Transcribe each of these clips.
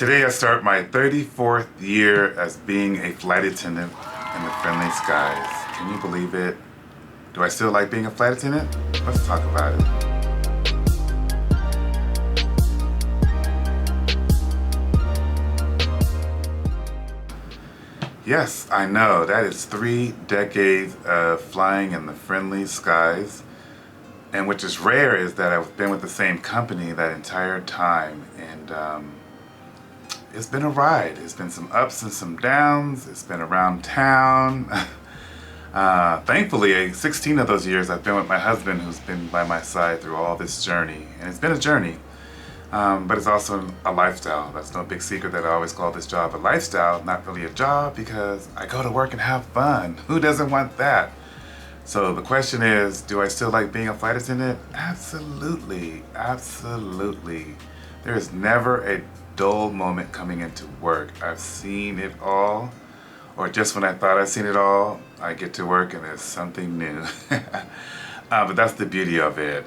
Today I start my 34th year as being a flight attendant in the friendly skies. Can you believe it? Do I still like being a flight attendant? Let's talk about it. Yes, I know, that is 3 decades of flying in the friendly skies. And which is rare is that I've been with the same company that entire time. And it's been a ride. It's been some ups and some downs. It's been around town. Thankfully, 16 of those years I've been with my husband, who's been by my side through all this journey. And it's been a journey, but it's also a lifestyle. That's no big secret that I always call this job a lifestyle, not really a job, because I go to work and have fun. Who doesn't want that? So the question is, do I still like being a flight attendant? Absolutely, absolutely. There is never a dull moment coming into work. I've seen it all, or just when I thought I'd seen it all, I get to work and there's something new. But that's the beauty of it.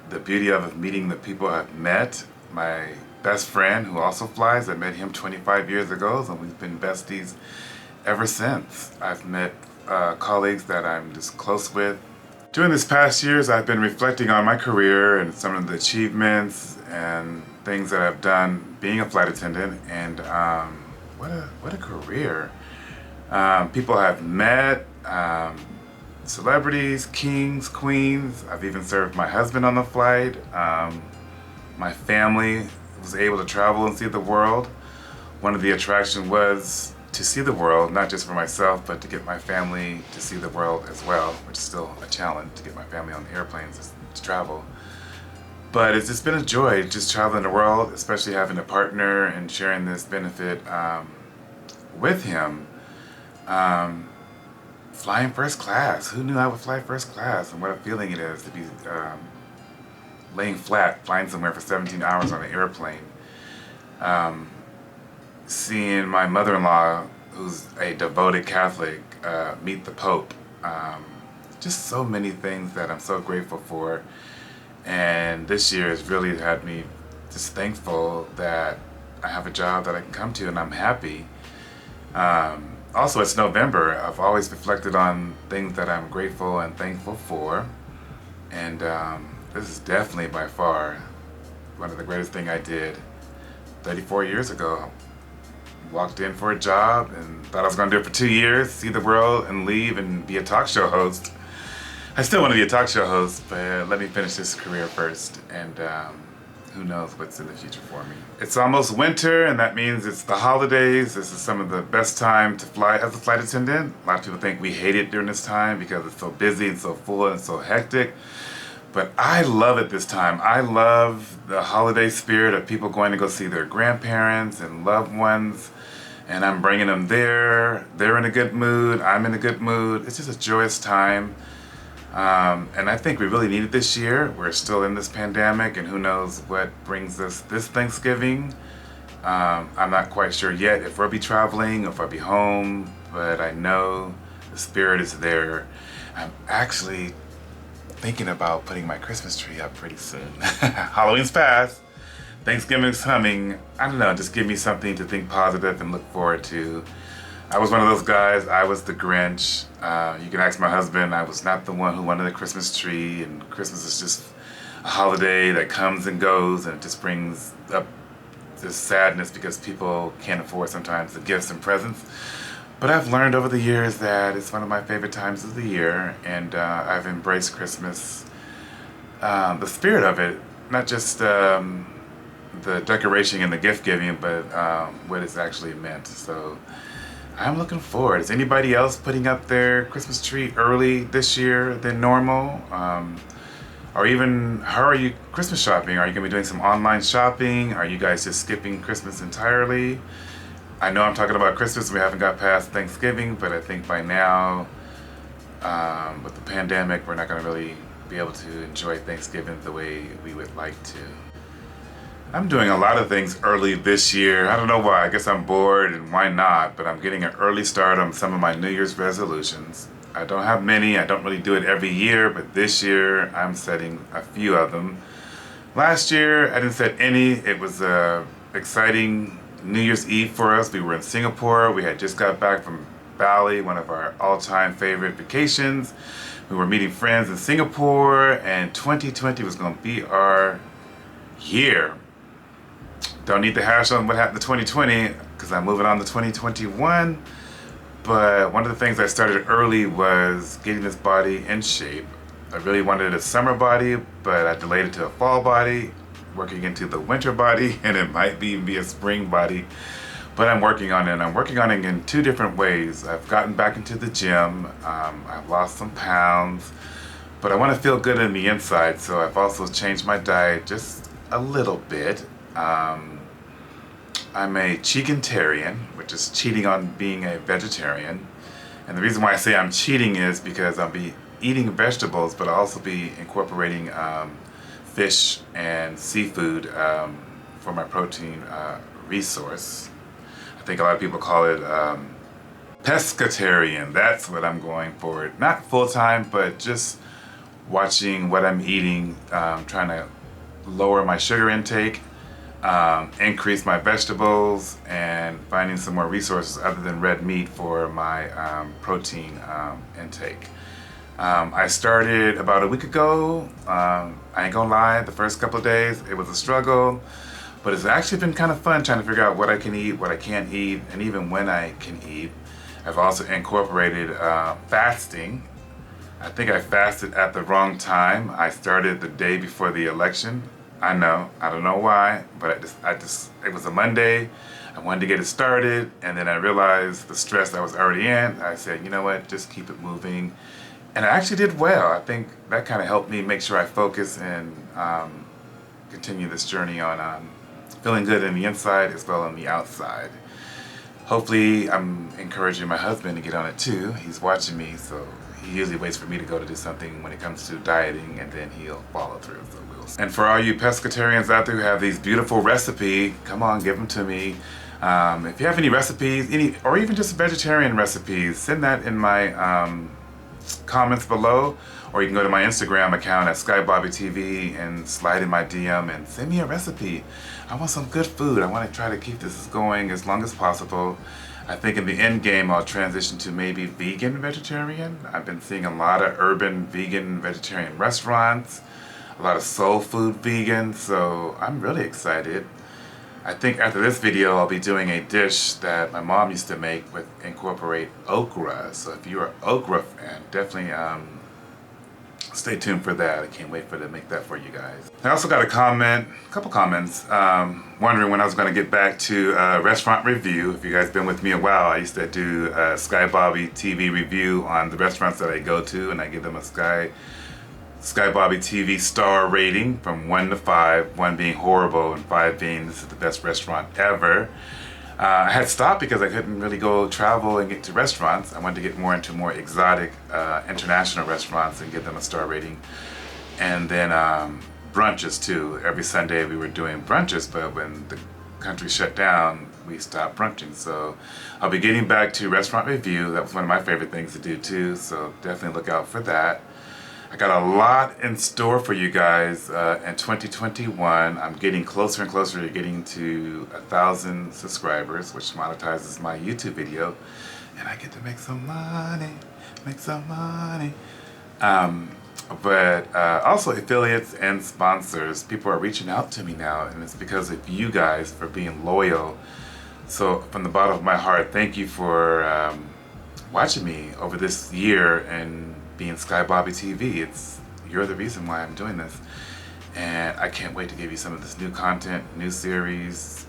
The beauty of meeting the people I've met. My best friend, who also flies, I met him 25 years ago, and we've been besties ever since. I've met colleagues that I'm just close with. During this past years, I've been reflecting on my career and some of the achievements and things that I've done being a flight attendant, and what a career. People I've met, celebrities, kings, queens. I've even served my husband on the flight. My family was able to travel and see the world. One of the attractions was to see the world, not just for myself, but to get my family to see the world as well, which is still a challenge to get my family on the airplanes to travel. But it's just been a joy just traveling the world, especially having a partner and sharing this benefit with him. Flying first class. Who knew I would fly first class, and what a feeling it is to be laying flat, flying somewhere for 17 hours on an airplane. Seeing my mother-in-law, who's a devoted Catholic, meet the Pope. Just so many things that I'm so grateful for. And this year has really had me just thankful that I have a job that I can come to, and I'm happy. Also, it's November. I've always reflected on things that I'm grateful and thankful for. And this is definitely by far one of the greatest things I did 34 years ago. Walked in for a job and thought I was going to do it for 2 years, see the world, and leave and be a talk show host. I still want to be a talk show host, but let me finish this career first, and who knows what's in the future for me. It's almost winter, and that means it's the holidays. This is some of the best time to fly as a flight attendant. A lot of people think we hate it during this time because it's so busy and so full and so hectic. But I love it this time. I love the holiday spirit of people going to go see their grandparents and loved ones. And I'm bringing them there. They're in a good mood. I'm in a good mood. It's just a joyous time. And I think we really need it this year. We're still in this pandemic, and who knows what brings us this Thanksgiving. I'm not quite sure yet if we'll be traveling or if I'll be home, but I know the spirit is there. I'm actually thinking about putting my Christmas tree up pretty soon. Halloween's past. Thanksgiving's coming. I don't know, just give me something to think positive and look forward to. I was one of those guys. I was the Grinch. You can ask my husband. I was not the one who wanted a Christmas tree, and Christmas is just a holiday that comes and goes, and it just brings up this sadness because people can't afford sometimes the gifts and presents. But I've learned over the years that it's one of my favorite times of the year, and I've embraced Christmas. The spirit of it, not just the decoration and the gift giving, but what it's actually meant. So I'm looking forward. Is anybody else putting up their Christmas tree early this year than normal? Or even, how are you Christmas shopping? Are you going to be doing some online shopping? Are you guys just skipping Christmas entirely? I know I'm talking about Christmas, we haven't got past Thanksgiving, but I think by now, with the pandemic, we're not going to really be able to enjoy Thanksgiving the way we would like to. I'm doing a lot of things early this year. I don't know why. I guess I'm bored, and why not? But I'm getting an early start on some of my New Year's resolutions. I don't have many. I don't really do it every year, but this year I'm setting a few of them. Last year I didn't set any. It was exciting New Year's Eve for us. We were in Singapore. We had just got back from Bali, one of our all-time favorite vacations. We were meeting friends in Singapore, and 2020 was going to be our year. Don't need to hash on what happened to 2020 because I'm moving on to 2021. But one of the things I started early was getting this body in shape. I really wanted a summer body, but I delayed it to a fall body, working into the winter body, and it might be a spring body. But I'm working on it, and I'm working on it in two different ways. I've gotten back into the gym, I've lost some pounds, but I want to feel good on the inside, so I've also changed my diet just a little bit. I'm a Pescatarian, which is cheating on being a vegetarian. And the reason why I say I'm cheating is because I'll be eating vegetables, but I'll also be incorporating fish and seafood for my protein resource. I think a lot of people call it Pescatarian. That's what I'm going for. Not full-time, but just watching what I'm eating, trying to lower my sugar intake, increase my vegetables, and finding some more resources other than red meat for my protein intake. I started about a week ago. I ain't gonna lie, the first couple of days it was a struggle, but it's actually been kind of fun trying to figure out what I can eat, what I can't eat, and even when I can eat. I've also incorporated fasting. I think I fasted at the wrong time. I started the day before the election. I know, I don't know why, but it was a Monday. I wanted to get it started, and then I realized the stress I was already in. I said, you know what, just keep it moving. And I actually did well. I think that kind of helped me make sure I focus and continue this journey on feeling good on the inside as well on the outside. Hopefully, I'm encouraging my husband to get on it too. He's watching me, so he usually waits for me to go to do something when it comes to dieting, and then he'll follow through. So we'll see. And for all you pescatarians out there who have these beautiful recipes, come on, give them to me. If you have any recipes, or even just vegetarian recipes, send that in my comments below, or you can go to my Instagram account at SKYBOYSFO and slide in my DM and send me a recipe. I want some good food. I want to try to keep this going as long as possible. I think in the end game I'll transition to maybe vegan vegetarian. I've been seeing a lot of urban vegan vegetarian restaurants, a lot of soul food vegan, so I'm really excited. I think after this video I'll be doing a dish that my mom used to make with incorporate okra. So if you're an okra fan, definitely stay tuned for that. I can't wait to make that for you guys. I also got a couple comments, wondering when I was going to get back to restaurant review. If you guys been with me a while, I used to do SkyBobby TV review on the restaurants that I go to, and I give them a SkyBobby TV star rating from 1 to 5, 1 being horrible and 5 being this is the best restaurant ever. I had stopped because I couldn't really go travel and get to restaurants. I wanted to get more into more exotic international restaurants and give them a star rating. And then brunches too. Every Sunday we were doing brunches, but when the country shut down, we stopped brunching. So I'll be getting back to restaurant review. That was one of my favorite things to do too, so definitely look out for that. I got a lot in store for you guys in 2021. I'm getting closer and closer to getting to 1,000 subscribers, which monetizes my YouTube video, and I get to make some money, But also affiliates and sponsors. People are reaching out to me now, and it's because of you guys for being loyal. So from the bottom of my heart, thank you for watching me over this year and being SkyBobby TV. You're the reason why I'm doing this, and I can't wait to give you some of this new content, new series,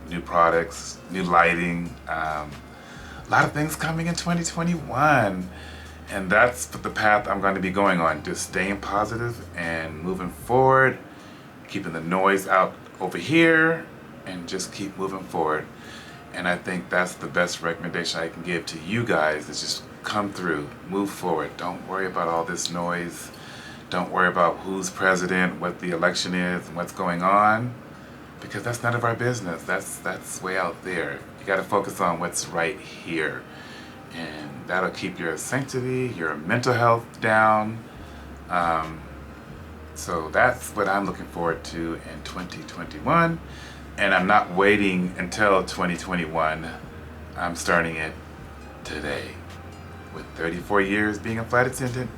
new products, new lighting, a lot of things coming in 2021, and that's the path I'm going to be going on. Just staying positive and moving forward, keeping the noise out over here, and just keep moving forward. And I think that's the best recommendation I can give to you guys, is just come through, move forward. Don't worry about all this noise. Don't worry about who's president, what the election is, and what's going on, because that's none of our business. That's way out there. You got to focus on what's right here, and that'll keep your sanctity, your mental health down. So that's what I'm looking forward to in 2021. And I'm not waiting until 2021. I'm starting it today. With 34 years being a flight attendant,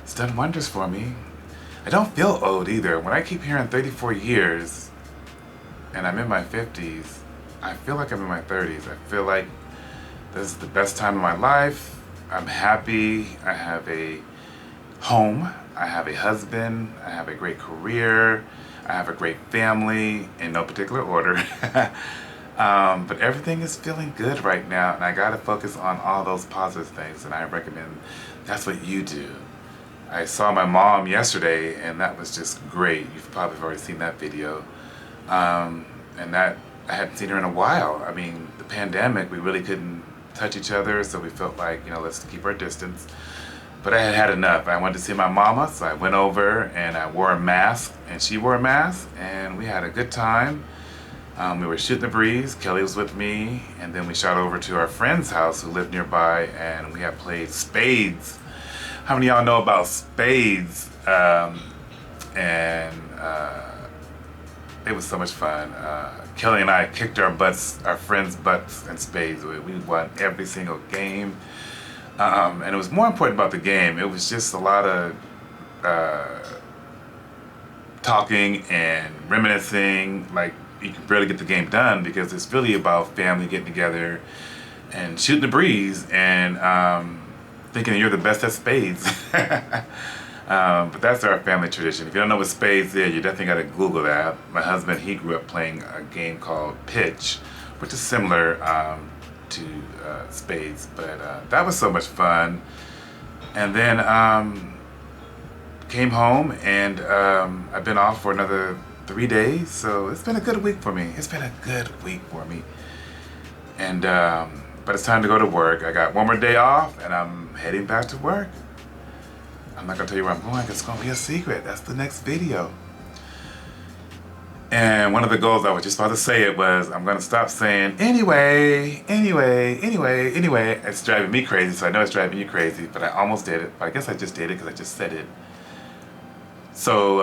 it's done wonders for me. I don't feel old either. When I keep hearing 34 years and I'm in my 50s, I feel like I'm in my 30s. I feel like this is the best time of my life. I'm happy. I have a home. I have a husband. I have a great career. I have a great family, in no particular order. But everything is feeling good right now, and I gotta focus on all those positive things, and I recommend that's what you do. I saw my mom yesterday, and that was just great. You've probably already seen that video. And that, I hadn't seen her in a while. I mean, the pandemic, we really couldn't touch each other, so we felt like, you know, let's keep our distance. But I had had enough. I wanted to see my mama, so I went over and I wore a mask, and she wore a mask, and we had a good time. We were shooting the breeze. Kelly was with me, and then we shot over to our friend's house who lived nearby, and we had played spades. How many of y'all know about spades? It was so much fun. Kelly and I kicked our butts, our friends' butts in spades. We won every single game. And it was more important about the game. It was just a lot of talking and reminiscing. Like, you can barely get the game done because it's really about family getting together and shooting the breeze and thinking that you're the best at spades. But that's our family tradition. If you don't know what spades is, you definitely got to Google that. My husband, he grew up playing a game called pitch, which is similar to spades, but that was so much fun. And then came home, and I've been off for another 3 days, so it's been a good week for me. It's been a good week for me. And but it's time to go to work. I got one more day off, and I'm heading back to work. I'm not gonna tell you where I'm going. It's gonna be a secret. That's the next video. And one of the goals, I was just about to say it, was I'm gonna stop saying anyway. It's driving me crazy, so I know it's driving you crazy, but I almost did it. But I guess I just did it because I just said it. So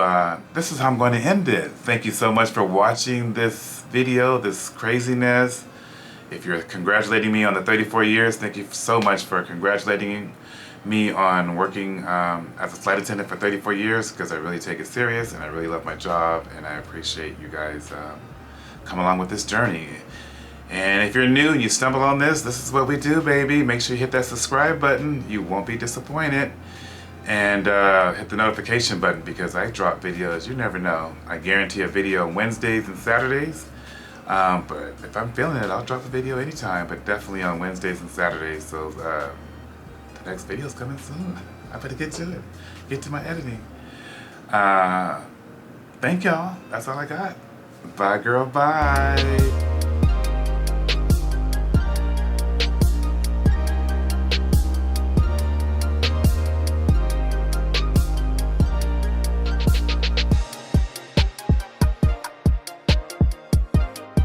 this is how I'm going to end it. Thank you so much for watching this video, this craziness. If you're congratulating me on the 34 years, thank you so much for congratulating me on working as a flight attendant for 34 years, because I really take it serious and I really love my job, and I appreciate you guys come along with this journey. And if you're new and you stumble on this is what we do, baby. Make sure you hit that subscribe button. You won't be disappointed. And hit the notification button, because I drop videos. You never know. I guarantee a video on Wednesdays and Saturdays. But if I'm feeling it, I'll drop a video anytime, but definitely on Wednesdays and Saturdays. So the next video's coming soon. I better get to it. Get to my editing. Thank y'all. That's all I got. Bye, girl. Bye.